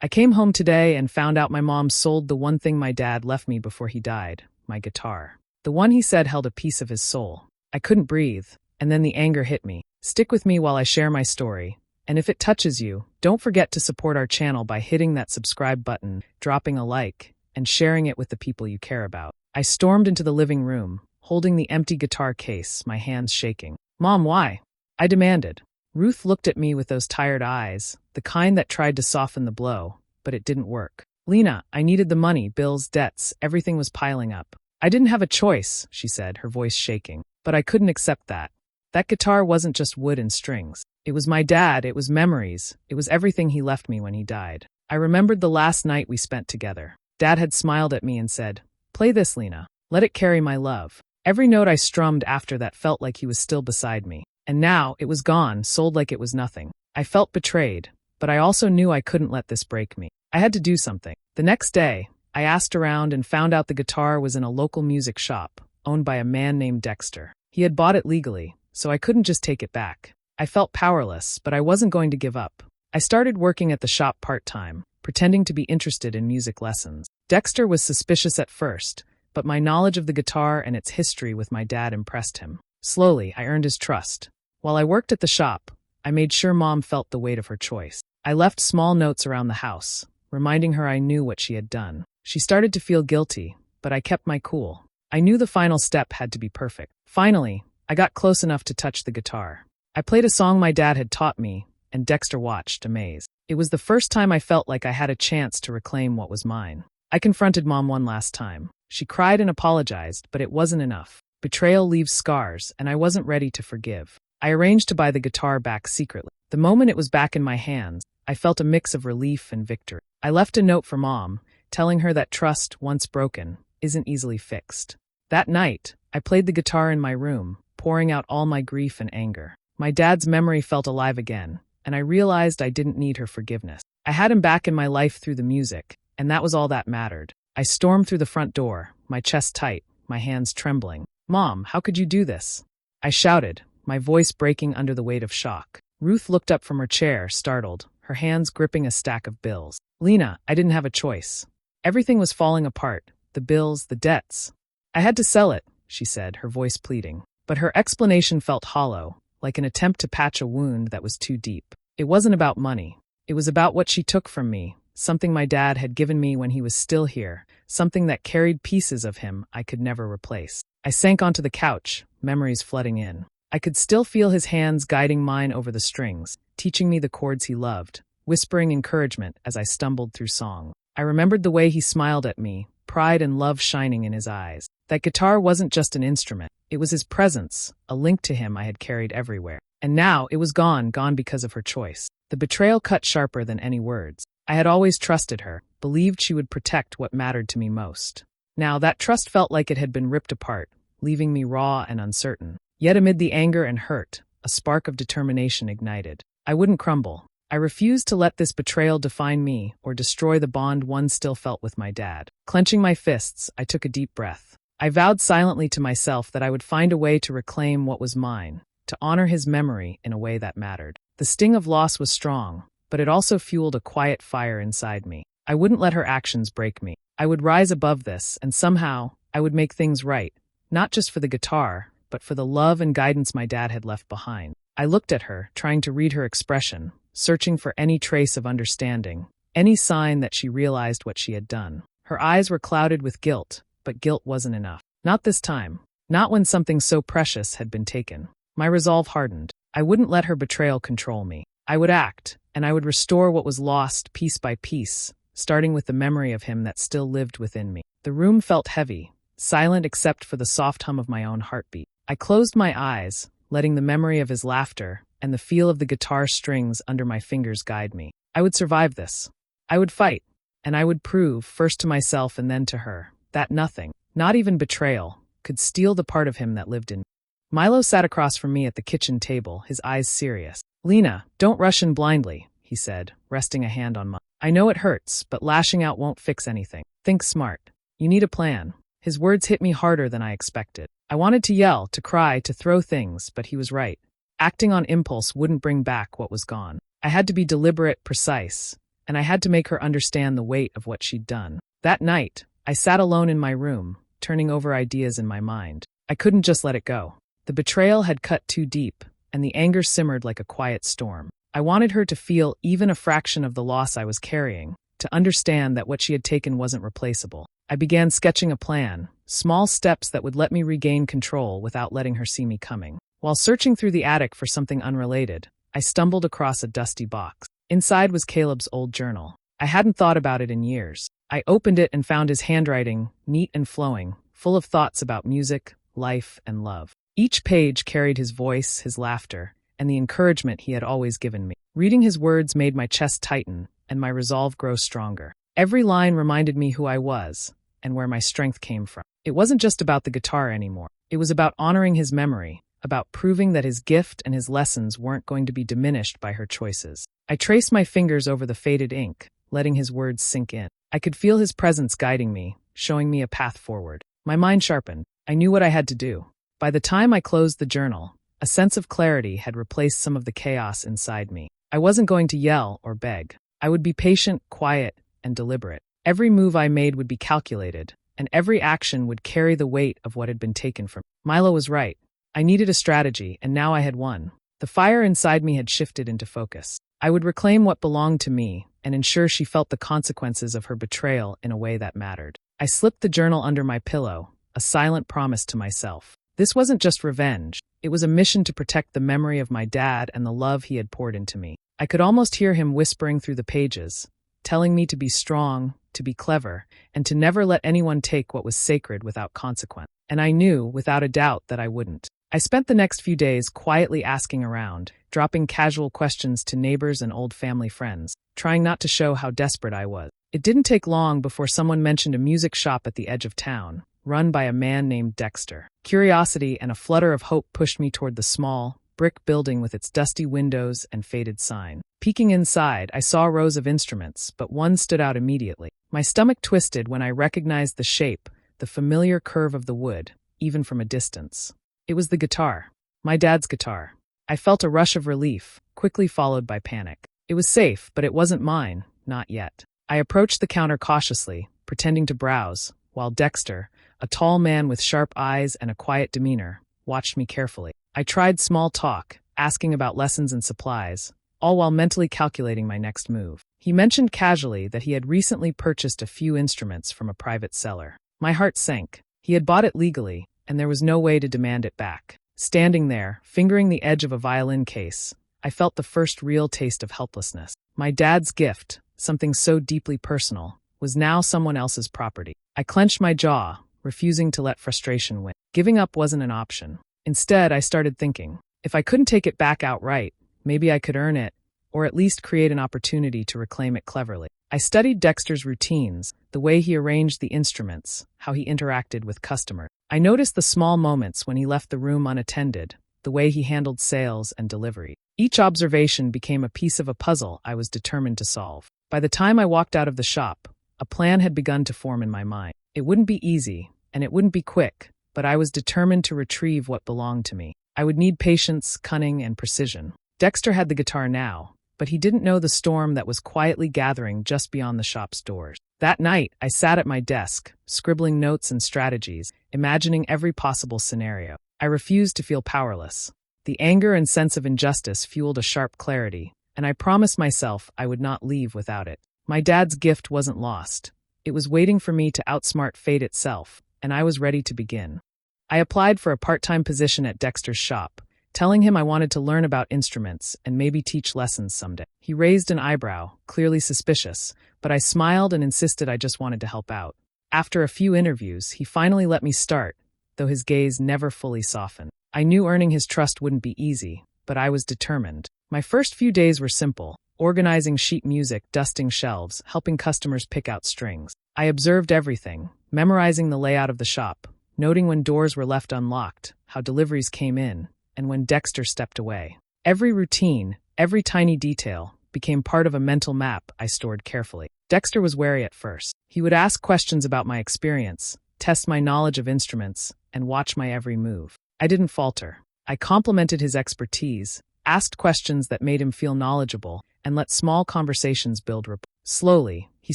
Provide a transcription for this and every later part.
I came home today and found out my mom sold the one thing my dad left me before he died, my guitar. The one he said held a piece of his soul. I couldn't breathe, and then the anger hit me. Stick with me while I share my story. And if it touches you, don't forget to support our channel by hitting that subscribe button, dropping a like, and sharing it with the people you care about. I stormed into the living room, holding the empty guitar case, my hands shaking. Mom, why? I demanded. Ruth looked at me with those tired eyes, the kind that tried to soften the blow, but it didn't work. Lena, I needed the money, bills, debts, everything was piling up. I didn't have a choice, she said, her voice shaking. But I couldn't accept that. That guitar wasn't just wood and strings. It was my dad, it was memories, it was everything he left me when he died. I remembered the last night we spent together. Dad had smiled at me and said, "Play this, Lena. Let it carry my love." Every note I strummed after that felt like he was still beside me. And now, it was gone, sold like it was nothing. I felt betrayed, but I also knew I couldn't let this break me. I had to do something. The next day, I asked around and found out the guitar was in a local music shop, owned by a man named Dexter. He had bought it legally, so I couldn't just take it back. I felt powerless, but I wasn't going to give up. I started working at the shop part-time, pretending to be interested in music lessons. Dexter was suspicious at first, but my knowledge of the guitar and its history with my dad impressed him. Slowly, I earned his trust. While I worked at the shop, I made sure Mom felt the weight of her choice. I left small notes around the house, reminding her I knew what she had done. She started to feel guilty, but I kept my cool. I knew the final step had to be perfect. Finally, I got close enough to touch the guitar. I played a song my dad had taught me, and Dexter watched, amazed. It was the first time I felt like I had a chance to reclaim what was mine. I confronted Mom one last time. She cried and apologized, but it wasn't enough. Betrayal leaves scars, and I wasn't ready to forgive. I arranged to buy the guitar back secretly. The moment it was back in my hands, I felt a mix of relief and victory. I left a note for Mom, telling her that trust, once broken, isn't easily fixed. That night, I played the guitar in my room, pouring out all my grief and anger. My dad's memory felt alive again, and I realized I didn't need her forgiveness. I had him back in my life through the music, and that was all that mattered. I stormed through the front door, my chest tight, my hands trembling. "Mom, how could you do this?" I shouted, my voice breaking under the weight of shock. Ruth looked up from her chair, startled, her hands gripping a stack of bills. "Lena, I didn't have a choice. Everything was falling apart, the bills, the debts. I had to sell it," she said, her voice pleading. But her explanation felt hollow, like an attempt to patch a wound that was too deep. It wasn't about money. It was about what she took from me, something my dad had given me when he was still here, something that carried pieces of him I could never replace. I sank onto the couch, memories flooding in. I could still feel his hands guiding mine over the strings, teaching me the chords he loved, whispering encouragement as I stumbled through song. I remembered the way he smiled at me, pride and love shining in his eyes. That guitar wasn't just an instrument. It was his presence, a link to him I had carried everywhere. And now it was gone because of her choice. The betrayal cut sharper than any words. I had always trusted her, believed she would protect what mattered to me most. Now that trust felt like it had been ripped apart, leaving me raw and uncertain. Yet amid the anger and hurt, a spark of determination ignited. I wouldn't crumble. I refused to let this betrayal define me or destroy the bond one still felt with my dad. Clenching my fists, I took a deep breath. I vowed silently to myself that I would find a way to reclaim what was mine, to honor his memory in a way that mattered. The sting of loss was strong, but it also fueled a quiet fire inside me. I wouldn't let her actions break me. I would rise above this, and somehow, I would make things right, not just for the guitar, but for the love and guidance my dad had left behind. I looked at her, trying to read her expression, searching for any trace of understanding, any sign that she realized what she had done. Her eyes were clouded with guilt, but guilt wasn't enough. Not this time. Not when something so precious had been taken. My resolve hardened. I wouldn't let her betrayal control me. I would act, and I would restore what was lost piece by piece, starting with the memory of him that still lived within me. The room felt heavy, silent except for the soft hum of my own heartbeat. I closed my eyes, letting the memory of his laughter and the feel of the guitar strings under my fingers guide me. I would survive this. I would fight, and I would prove, first to myself and then to her, that nothing, not even betrayal, could steal the part of him that lived in me. Milo sat across from me at the kitchen table, his eyes serious. "Lena, don't rush in blindly," he said, resting a hand on mine. "I know it hurts, but lashing out won't fix anything. Think smart. You need a plan." His words hit me harder than I expected. I wanted to yell, to cry, to throw things, but he was right. Acting on impulse wouldn't bring back what was gone. I had to be deliberate, precise, and I had to make her understand the weight of what she'd done. That night, I sat alone in my room, turning over ideas in my mind. I couldn't just let it go. The betrayal had cut too deep, and the anger simmered like a quiet storm. I wanted her to feel even a fraction of the loss I was carrying, to understand that what she had taken wasn't replaceable. I began sketching a plan, small steps that would let me regain control without letting her see me coming. While searching through the attic for something unrelated, I stumbled across a dusty box. Inside was Caleb's old journal. I hadn't thought about it in years. I opened it and found his handwriting, neat and flowing, full of thoughts about music, life, and love. Each page carried his voice, his laughter, and the encouragement he had always given me. Reading his words made my chest tighten and my resolve grow stronger. Every line reminded me who I was and where my strength came from. It wasn't just about the guitar anymore. It was about honoring his memory, about proving that his gift and his lessons weren't going to be diminished by her choices. I traced my fingers over the faded ink, letting his words sink in. I could feel his presence guiding me, showing me a path forward. My mind sharpened. I knew what I had to do. By the time I closed the journal, a sense of clarity had replaced some of the chaos inside me. I wasn't going to yell or beg. I would be patient, quiet, and deliberate. Every move I made would be calculated, and every action would carry the weight of what had been taken from me. Milo was right. I needed a strategy, and now I had one. The fire inside me had shifted into focus. I would reclaim what belonged to me and ensure she felt the consequences of her betrayal in a way that mattered. I slipped the journal under my pillow, a silent promise to myself. This wasn't just revenge. It was a mission to protect the memory of my dad and the love he had poured into me. I could almost hear him whispering through the pages, telling me to be strong, to be clever, and to never let anyone take what was sacred without consequence. And I knew, without a doubt, that I wouldn't. I spent the next few days quietly asking around, dropping casual questions to neighbors and old family friends, trying not to show how desperate I was. It didn't take long before someone mentioned a music shop at the edge of town, run by a man named Dexter. Curiosity and a flutter of hope pushed me toward the small, brick building with its dusty windows and faded sign. Peeking inside, I saw rows of instruments, but one stood out immediately. My stomach twisted when I recognized the shape, the familiar curve of the wood, even from a distance. It was the guitar. My dad's guitar. I felt a rush of relief, quickly followed by panic. It was safe, but it wasn't mine, not yet. I approached the counter cautiously, pretending to browse, while Dexter, a tall man with sharp eyes and a quiet demeanor, watched me carefully. I tried small talk, asking about lessons and supplies, all while mentally calculating my next move. He mentioned casually that he had recently purchased a few instruments from a private seller. My heart sank. He had bought it legally, and there was no way to demand it back. Standing there, fingering the edge of a violin case, I felt the first real taste of helplessness. My dad's gift, something so deeply personal, was now someone else's property. I clenched my jaw, refusing to let frustration win. Giving up wasn't an option. Instead, I started thinking, if I couldn't take it back outright, maybe I could earn it, or at least create an opportunity to reclaim it cleverly. I studied Dexter's routines, the way he arranged the instruments, how he interacted with customers. I noticed the small moments when he left the room unattended, the way he handled sales and delivery. Each observation became a piece of a puzzle I was determined to solve. By the time I walked out of the shop, a plan had begun to form in my mind. It wouldn't be easy, and it wouldn't be quick, but I was determined to retrieve what belonged to me. I would need patience, cunning, and precision. Dexter had the guitar now, but he didn't know the storm that was quietly gathering just beyond the shop's doors. That night, I sat at my desk, scribbling notes and strategies, imagining every possible scenario. I refused to feel powerless. The anger and sense of injustice fueled a sharp clarity, and I promised myself I would not leave without it. My dad's gift wasn't lost. It was waiting for me to outsmart fate itself, and I was ready to begin. I applied for a part-time position at Dexter's shop, telling him I wanted to learn about instruments and maybe teach lessons someday. He raised an eyebrow, clearly suspicious, but I smiled and insisted I just wanted to help out. After a few interviews, he finally let me start, though his gaze never fully softened. I knew earning his trust wouldn't be easy, but I was determined. My first few days were simple: organizing sheet music, dusting shelves, helping customers pick out strings. I observed everything, memorizing the layout of the shop, noting when doors were left unlocked, how deliveries came in, and when Dexter stepped away. Every routine, every tiny detail, became part of a mental map I stored carefully. Dexter was wary at first. He would ask questions about my experience, test my knowledge of instruments, and watch my every move. I didn't falter. I complimented his expertise, asked questions that made him feel knowledgeable, and let small conversations build rapport. Slowly, he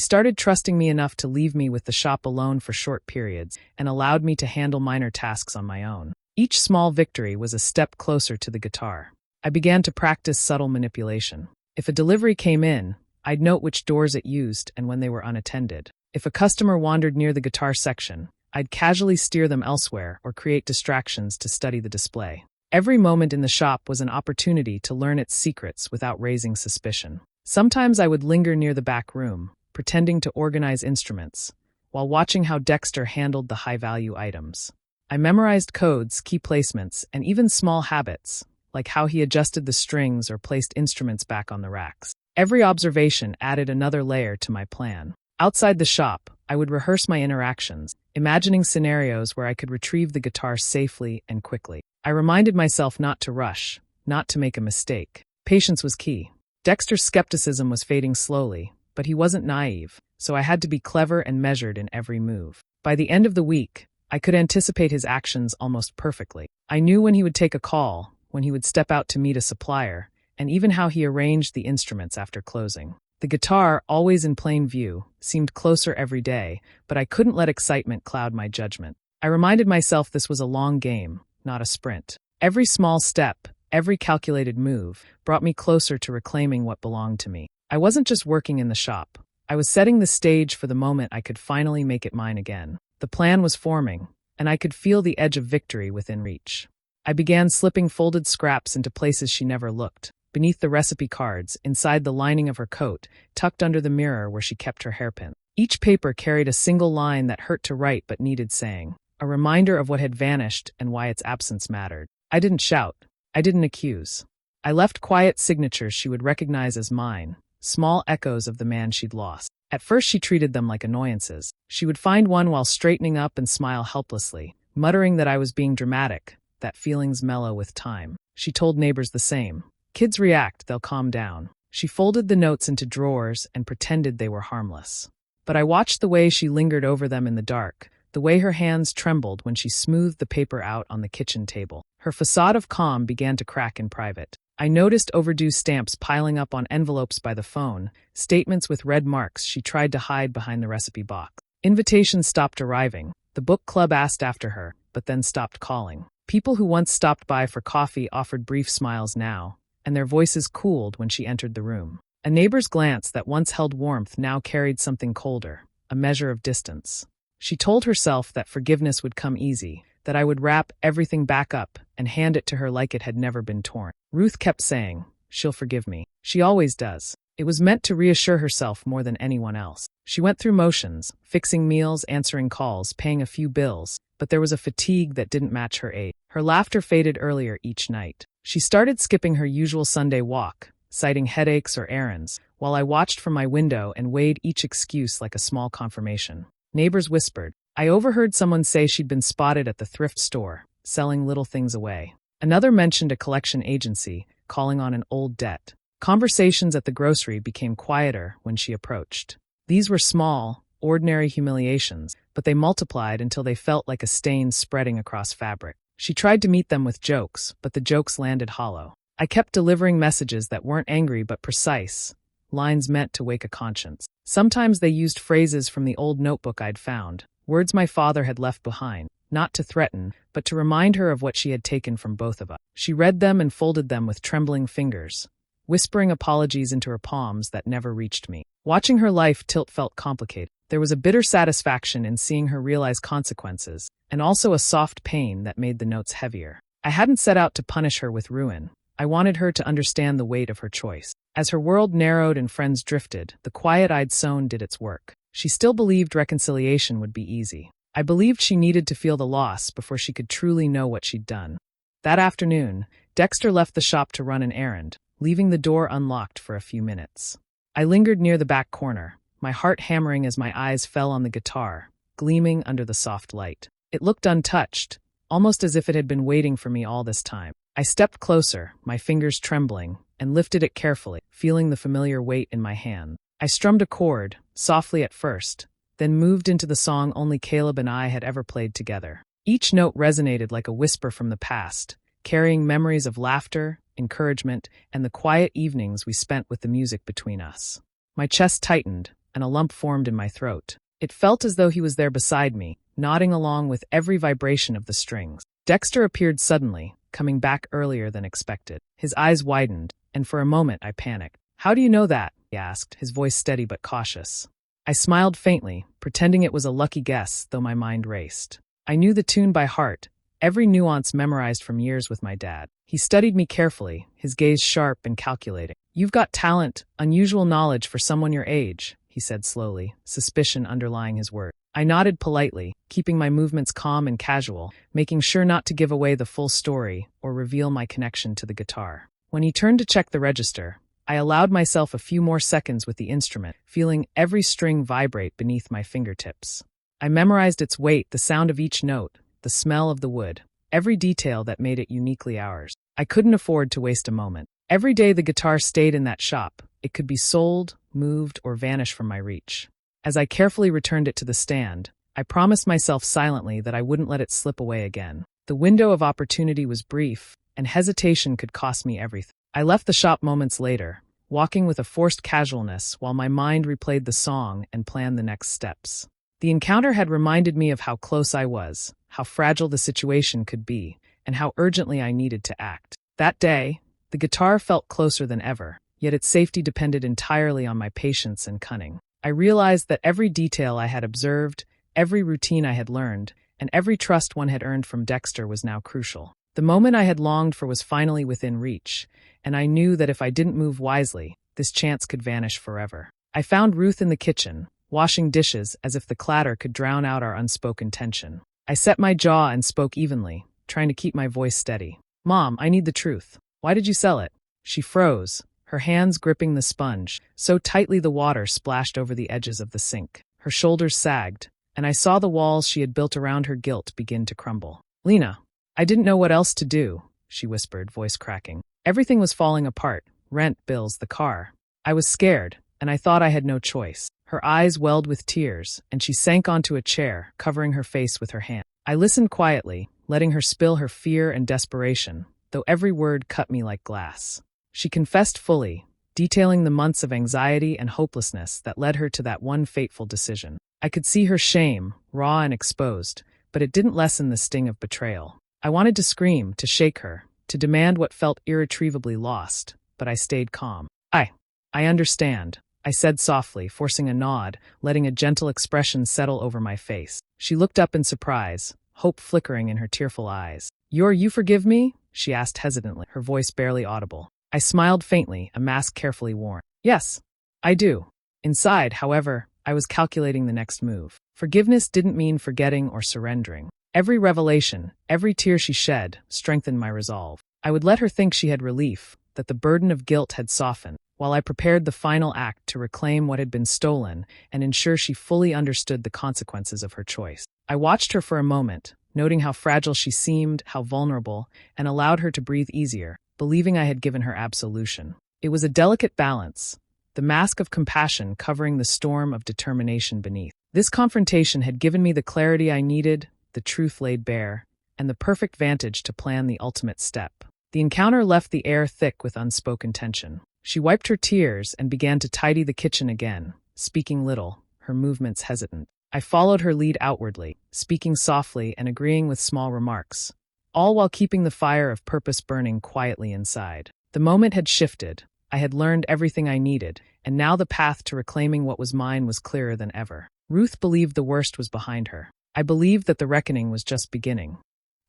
started trusting me enough to leave me with the shop alone for short periods and allowed me to handle minor tasks on my own. Each small victory was a step closer to the guitar. I began to practice subtle manipulation. If a delivery came in, I'd note which doors it used and when they were unattended. If a customer wandered near the guitar section, I'd casually steer them elsewhere or create distractions to study the display. Every moment in the shop was an opportunity to learn its secrets without raising suspicion. Sometimes I would linger near the back room, pretending to organize instruments, while watching how Dexter handled the high-value items. I memorized codes, key placements, and even small habits, like how he adjusted the strings or placed instruments back on the racks. Every observation added another layer to my plan. Outside the shop, I would rehearse my interactions, imagining scenarios where I could retrieve the guitar safely and quickly. I reminded myself not to rush, not to make a mistake. Patience was key. Dexter's skepticism was fading slowly, but he wasn't naive, so I had to be clever and measured in every move. By the end of the week, I could anticipate his actions almost perfectly. I knew when he would take a call, when he would step out to meet a supplier, and even how he arranged the instruments after closing. The guitar, always in plain view, seemed closer every day, but I couldn't let excitement cloud my judgment. I reminded myself this was a long game, not a sprint. Every small step, every calculated move, brought me closer to reclaiming what belonged to me. I wasn't just working in the shop. I was setting the stage for the moment I could finally make it mine again. The plan was forming, and I could feel the edge of victory within reach. I began slipping folded scraps into places she never looked. Beneath the recipe cards, inside the lining of her coat, tucked under the mirror where she kept her hairpin. Each paper carried a single line that hurt to write but needed saying, a reminder of what had vanished and why its absence mattered. I didn't shout. I didn't accuse. I left quiet signatures she would recognize as mine, small echoes of the man she'd lost. At first she treated them like annoyances. She would find one while straightening up and smile helplessly, muttering that I was being dramatic, that feelings mellow with time. She told neighbors the same. Kids react, they'll calm down. She folded the notes into drawers and pretended they were harmless. But I watched the way she lingered over them in the dark, the way her hands trembled when she smoothed the paper out on the kitchen table. Her facade of calm began to crack in private. I noticed overdue stamps piling up on envelopes by the phone, statements with red marks she tried to hide behind the recipe box. Invitations stopped arriving. The book club asked after her, but then stopped calling. People who once stopped by for coffee offered brief smiles now, and their voices cooled when she entered the room. A neighbor's glance that once held warmth now carried something colder, a measure of distance. She told herself that forgiveness would come easy, that I would wrap everything back up and hand it to her like it had never been torn. Ruth kept saying, "She'll forgive me. She always does." It was meant to reassure herself more than anyone else. She went through motions, fixing meals, answering calls, paying a few bills, but there was a fatigue that didn't match her age. Her laughter faded earlier each night. She started skipping her usual Sunday walk, citing headaches or errands, while I watched from my window and weighed each excuse like a small confirmation. Neighbors whispered. I overheard someone say she'd been spotted at the thrift store, selling little things away. Another mentioned a collection agency, calling on an old debt. Conversations at the grocery became quieter when she approached. These were small, ordinary humiliations, but they multiplied until they felt like a stain spreading across fabric. She tried to meet them with jokes, but the jokes landed hollow. I kept delivering messages that weren't angry but precise, lines meant to wake a conscience. Sometimes they used phrases from the old notebook I'd found, words my father had left behind, not to threaten, but to remind her of what she had taken from both of us. She read them and folded them with trembling fingers, whispering apologies into her palms that never reached me. Watching her life tilt felt complicated. There was a bitter satisfaction in seeing her realize consequences, and also a soft pain that made the notes heavier. I hadn't set out to punish her with ruin. I wanted her to understand the weight of her choice. As her world narrowed and friends drifted, the quiet-eyed Soan did its work. She still believed reconciliation would be easy. I believed she needed to feel the loss before she could truly know what she'd done. That afternoon, Dexter left the shop to run an errand, leaving the door unlocked for a few minutes. I lingered near the back corner, my heart hammering as my eyes fell on the guitar, gleaming under the soft light. It looked untouched, almost as if it had been waiting for me all this time. I stepped closer, my fingers trembling, and lifted it carefully, feeling the familiar weight in my hand. I strummed a chord, softly at first, then moved into the song only Caleb and I had ever played together. Each note resonated like a whisper from the past, carrying memories of laughter, encouragement, and the quiet evenings we spent with the music between us. My chest tightened, and a lump formed in my throat. It felt as though he was there beside me, nodding along with every vibration of the strings. Dexter appeared suddenly, coming back earlier than expected. His eyes widened, and for a moment I panicked. "How do you know that?" he asked, his voice steady but cautious. I smiled faintly, pretending it was a lucky guess, though my mind raced. I knew the tune by heart, every nuance memorized from years with my dad. He studied me carefully, his gaze sharp and calculating. "You've got talent, unusual knowledge for someone your age," he said slowly, suspicion underlying his word. I nodded politely, keeping my movements calm and casual, making sure not to give away the full story or reveal my connection to the guitar. When he turned to check the register, I allowed myself a few more seconds with the instrument, feeling every string vibrate beneath my fingertips. I memorized its weight, the sound of each note, the smell of the wood, every detail that made it uniquely ours. I couldn't afford to waste a moment. Every day the guitar stayed in that shop, it could be sold, moved, or vanish from my reach. As I carefully returned it to the stand, I promised myself silently that I wouldn't let it slip away again. The window of opportunity was brief, and hesitation could cost me everything. I left the shop moments later, walking with a forced casualness while my mind replayed the song and planned the next steps. The encounter had reminded me of how close I was, how fragile the situation could be, and how urgently I needed to act. That day, the guitar felt closer than ever, yet its safety depended entirely on my patience and cunning. I realized that every detail I had observed, every routine I had learned, and every trust one had earned from Dexter was now crucial. The moment I had longed for was finally within reach, and I knew that if I didn't move wisely, this chance could vanish forever. I found Ruth in the kitchen, washing dishes as if the clatter could drown out our unspoken tension. I set my jaw and spoke evenly, trying to keep my voice steady. "Mom, I need the truth. Why did you sell it?" She froze, her hands gripping the sponge, so tightly the water splashed over the edges of the sink. Her shoulders sagged, and I saw the walls she had built around her guilt begin to crumble. "Lena, I didn't know what else to do," she whispered, voice cracking. Everything was falling apart, rent, bills, the car. I was scared, and I thought I had no choice. Her eyes welled with tears, and she sank onto a chair, covering her face with her hand. I listened quietly, letting her spill her fear and desperation, though every word cut me like glass. She confessed fully, detailing the months of anxiety and hopelessness that led her to that one fateful decision. I could see her shame, raw and exposed, but it didn't lessen the sting of betrayal. I wanted to scream, to shake her, to demand what felt irretrievably lost, but I stayed calm. I understand," I said softly, forcing a nod, letting a gentle expression settle over my face. She looked up in surprise, hope flickering in her tearful eyes. You forgive me?" she asked hesitantly, her voice barely audible. I smiled faintly, a mask carefully worn. "Yes, I do." Inside, however, I was calculating the next move. Forgiveness didn't mean forgetting or surrendering. Every revelation, every tear she shed, strengthened my resolve. I would let her think she had relief, that the burden of guilt had softened, while I prepared the final act to reclaim what had been stolen and ensure she fully understood the consequences of her choice. I watched her for a moment, noting how fragile she seemed, how vulnerable, and allowed her to breathe easier, believing I had given her absolution. It was a delicate balance, the mask of compassion covering the storm of determination beneath. This confrontation had given me the clarity I needed, the truth laid bare, and the perfect vantage to plan the ultimate step. The encounter left the air thick with unspoken tension. She wiped her tears and began to tidy the kitchen again, speaking little, her movements hesitant. I followed her lead outwardly, speaking softly and agreeing with small remarks, all while keeping the fire of purpose burning quietly inside. The moment had shifted. I had learned everything I needed, and now the path to reclaiming what was mine was clearer than ever. Ruth believed the worst was behind her. I believed that the reckoning was just beginning.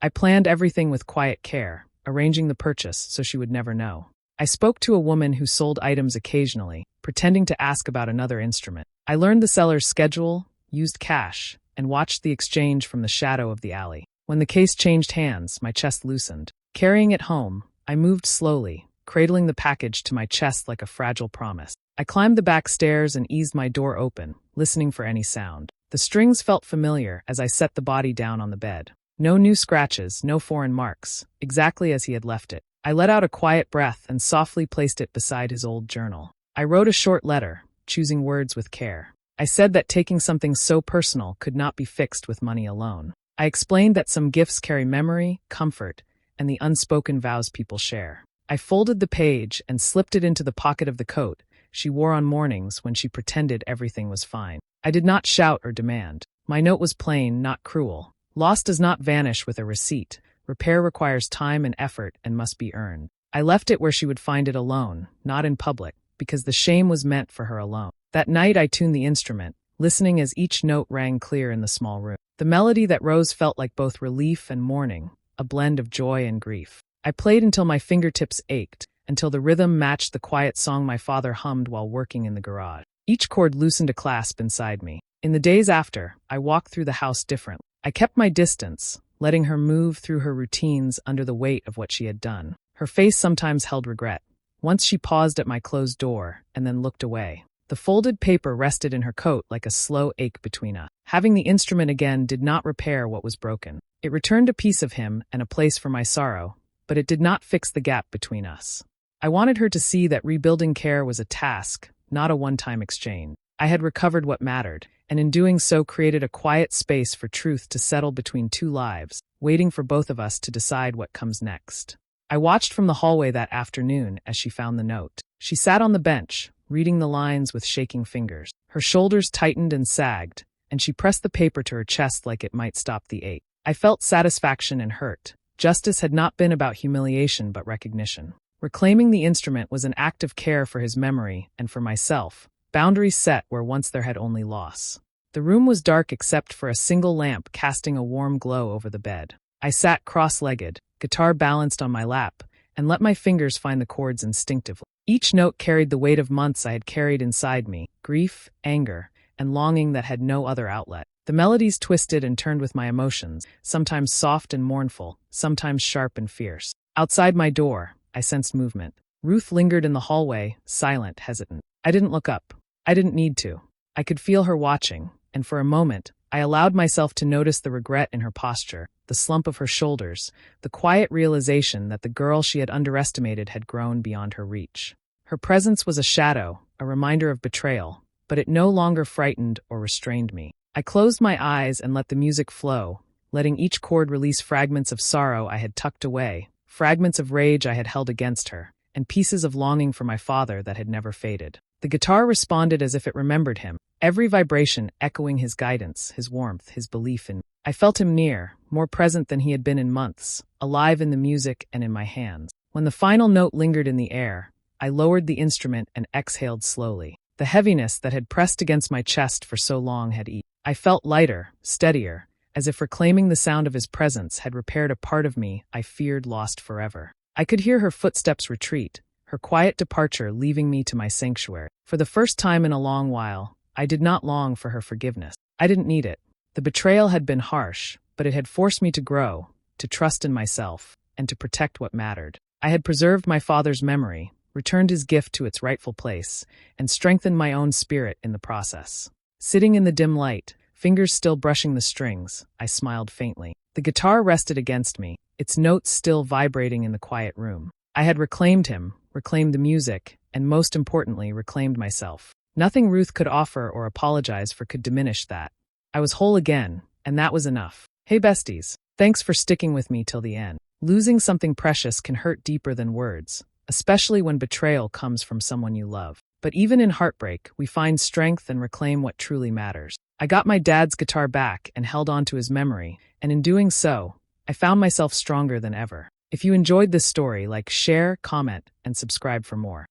I planned everything with quiet care, arranging the purchase so she would never know. I spoke to a woman who sold items occasionally, pretending to ask about another instrument. I learned the seller's schedule, used cash, and watched the exchange from the shadow of the alley. When the case changed hands, my chest loosened. Carrying it home, I moved slowly, cradling the package to my chest like a fragile promise. I climbed the back stairs and eased my door open, listening for any sound. The strings felt familiar as I set the body down on the bed. No new scratches, no foreign marks, exactly as he had left it. I let out a quiet breath and softly placed it beside his old journal. I wrote a short letter, choosing words with care. I said that taking something so personal could not be fixed with money alone. I explained that some gifts carry memory, comfort, and the unspoken vows people share. I folded the page and slipped it into the pocket of the coat, she wore on mornings when she pretended everything was fine. I did not shout or demand. My note was plain, not cruel. Loss does not vanish with a receipt. Repair requires time and effort and must be earned. I left it where she would find it alone, not in public, because the shame was meant for her alone. That night I tuned the instrument, listening as each note rang clear in the small room. The melody that rose felt like both relief and mourning, a blend of joy and grief. I played until my fingertips ached, until the rhythm matched the quiet song my father hummed while working in the garage. Each chord loosened a clasp inside me. In the days after, I walked through the house differently. I kept my distance, letting her move through her routines under the weight of what she had done. Her face sometimes held regret. Once she paused at my closed door and then looked away. The folded paper rested in her coat like a slow ache between us. Having the instrument again did not repair what was broken. It returned a piece of him and a place for my sorrow, but it did not fix the gap between us. I wanted her to see that rebuilding care was a task, not a one-time exchange. I had recovered what mattered, and in doing so created a quiet space for truth to settle between two lives, waiting for both of us to decide what comes next. I watched from the hallway that afternoon as she found the note. She sat on the bench, reading the lines with shaking fingers. Her shoulders tightened and sagged, and she pressed the paper to her chest like it might stop the ache. I felt satisfaction and hurt. Justice had not been about humiliation but recognition. Reclaiming the instrument was an act of care for his memory and for myself, boundaries set where once there had only loss. The room was dark except for a single lamp casting a warm glow over the bed. I sat cross-legged, guitar balanced on my lap, and let my fingers find the chords instinctively. Each note carried the weight of months I had carried inside me, grief, anger, and longing that had no other outlet. The melodies twisted and turned with my emotions, sometimes soft and mournful, sometimes sharp and fierce. Outside my door, I sensed movement. Ruth lingered in the hallway, silent, hesitant. I didn't look up. I didn't need to. I could feel her watching, and for a moment, I allowed myself to notice the regret in her posture, the slump of her shoulders, the quiet realization that the girl she had underestimated had grown beyond her reach. Her presence was a shadow, a reminder of betrayal, but it no longer frightened or restrained me. I closed my eyes and let the music flow, letting each chord release fragments of sorrow I had tucked away, fragments of rage I had held against her, and pieces of longing for my father that had never faded. The guitar responded as if it remembered him, every vibration echoing his guidance, his warmth, his belief in me. I felt him near, more present than he had been in months, alive in the music and in my hands. When the final note lingered in the air, I lowered the instrument and exhaled slowly. The heaviness that had pressed against my chest for so long had eased. I felt lighter, steadier, as if reclaiming the sound of his presence had repaired a part of me I feared lost forever. I could hear her footsteps retreat, her quiet departure leaving me to my sanctuary. For the first time in a long while, I did not long for her forgiveness. I didn't need it. The betrayal had been harsh, but it had forced me to grow, to trust in myself, and to protect what mattered. I had preserved my father's memory, returned his gift to its rightful place, and strengthened my own spirit in the process. Sitting in the dim light, fingers still brushing the strings, I smiled faintly. The guitar rested against me, its notes still vibrating in the quiet room. I had reclaimed him, reclaimed the music, and most importantly, reclaimed myself. Nothing Ruth could offer or apologize for could diminish that. I was whole again, and that was enough. Hey besties, thanks for sticking with me till the end. Losing something precious can hurt deeper than words, especially when betrayal comes from someone you love. But even in heartbreak, we find strength and reclaim what truly matters. I got my dad's guitar back and held on to his memory, and in doing so, I found myself stronger than ever. If you enjoyed this story, share, comment, and subscribe for more.